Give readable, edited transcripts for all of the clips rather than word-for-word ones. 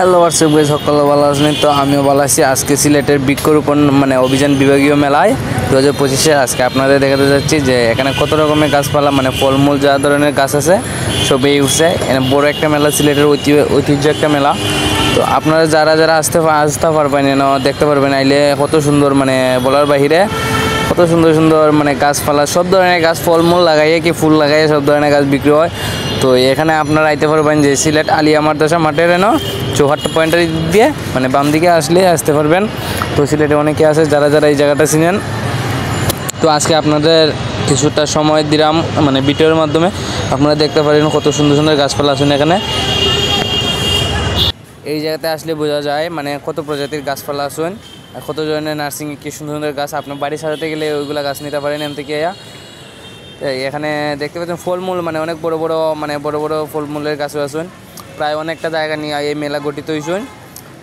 Hello WhatsApp guys, সকলে ভালো আছেন? তো আমিও ভালো আছি। আজকে সিলেটের বৃক্ষরোপণ অভিযান বিভাগীয় মেলায় 2025-এ আজকে আপনাদের দেখাতে যাচ্ছি যে এখানে কত রকমের গাছপালা ফলমূল যা ধরনের গাছ আছে সবই উঠছে। এখানে বড় একটা মেলা, সিলেটের ঐতিহ্য একটা মেলা। তো আপনারা যারা আসতে পারবেন, দেখতে পারবেন আইলে কত সুন্দর বলার বাহিরে কত সুন্দর সুন্দর গাছপালা, সব ধরনের গাছ, ফলমূল লাগাইয়ে কি ফুল লাগাইয়ে সব ধরনের গাছ বিক্রি হয়। তো এখানে আপনারা আইতে পারবেন যে সিলেট আলিয়া মাদ্রাসা মাঠের চৌহাট্টা পয়েন্টের দিয়ে বাম দিকে আসতে পারবেন। তো সিলেটে অনেকে আছে যারা এই জায়গাটা চিনেন। তো আজকে আপনাদের কিছুটা সময় দিলাম ভিডিওর মাধ্যমে আপনারা দেখতে পারেন কত সুন্দর সুন্দর গাছপালা আছেন এখানে। এই জায়গাতে আসলে বোঝা যায় কত প্রজাতির গাছপালা আছেন, কত ধরনের নার্সিং, কি সুন্দর সুন্দর গাছ। আপনার বাড়ি সাজাতে গেলে ওইগুলো গাছ নিতে পারেন এখান থেকে। এখানে দেখতে পাচ্ছেন ফলমূল অনেক বড় বড় ফলমূলের গাছও আছেন। প্রায় অনেকটা জায়গা নিয়ে এই মেলা গঠিত হয়েছেন,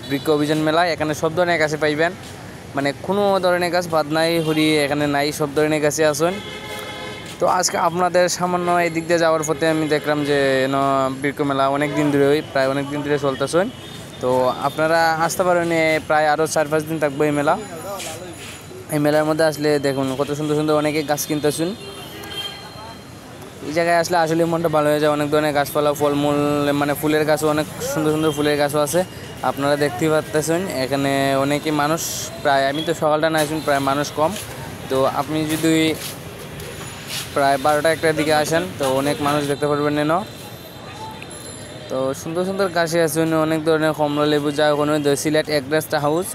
বৃক্ষ অভিযান মেলা। এখানে সব ধরনের গাছে পাইবেন, কোনো ধরনের গাছ বাদ নাই, হরি এখানে নাই, সব ধরনের গাছে আছেন। তো আজকে আপনাদের সামান্য এই দিক দিয়ে যাওয়ার পথে আমি দেখলাম যে বৃক্ষ মেলা অনেক দিন ধরে চলতেছেন। তো আপনারা আসতে পারেন, প্রায় আরও 4-5 দিন থাকবো এই মেলা। এই মেলার মধ্যে আসলে দেখুন কত সুন্দর সুন্দর অনেকে গাছ কিনতেছেন। এই জায়গায় আসলে মনটা ভালো হয়ে যায়। অনেক ধরনের গাছপালা, ফলমূল ফুলের গাছও, অনেক সুন্দর সুন্দর ফুলের গাছও আছে। আপনারা দেখতেই পাচ্ছেন এখানে অনেকে মানুষ, প্রায় আমি তো সকালটা না আসুন, প্রায় মানুষ কম। তো আপনি যদি প্রায় 12টা-1টার দিকে আসেন তো অনেক মানুষ দেখতে পারবেন তো সুন্দর সুন্দর গাছে আছেন, অনেক ধরনের কমলা লেবু, যা কোনো সিলেট এগ্রেস্টা হাউস।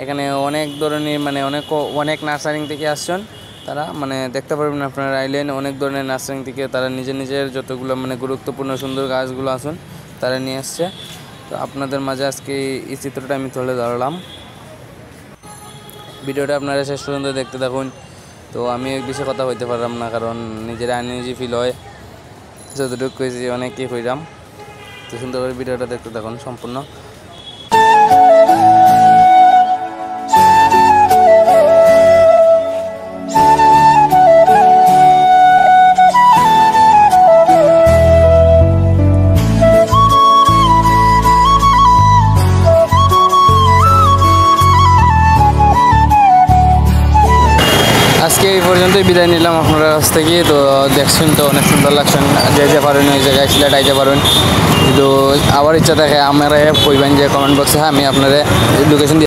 এখানে অনেক ধরনের অনেক নার্সারিং থেকে আসছেন তারা, দেখতে পারবেন আপনারা আইলেন অনেক ধরনের নার্সারিং থেকে তারা নিজের যতগুলো গুরুত্বপূর্ণ সুন্দর গাছগুলো আছেন তারা নিয়ে আসছে। তো আপনাদের মাঝে আজকে এই চিত্রটা আমি তুলে ধরলাম। ভিডিওটা আপনারা শেষ পর্যন্ত দেখতে থাকুন। তো আমি বেশি কথা হইতে পারলাম না, কারণ নিজের আনইজি ফিল হয়, যতটুকু কইছি অনেকই কইলাম। তো সুন্দর করে ভিডিওটা দেখতে থাকুন সম্পূর্ণ। আজকে এই পর্যন্তই বিদায় নিলাম আপনার কাছ থেকে। তো দেখছেন তো অনেক সুন্দর লাগছেন, যে পারেন ওই জায়গায় সিলেট আইতে পারেন। কিন্তু আবার ইচ্ছা থাকে আমরা কইবেন যে কমেন্ট বক্সে, আমি আপনারা লোকেশন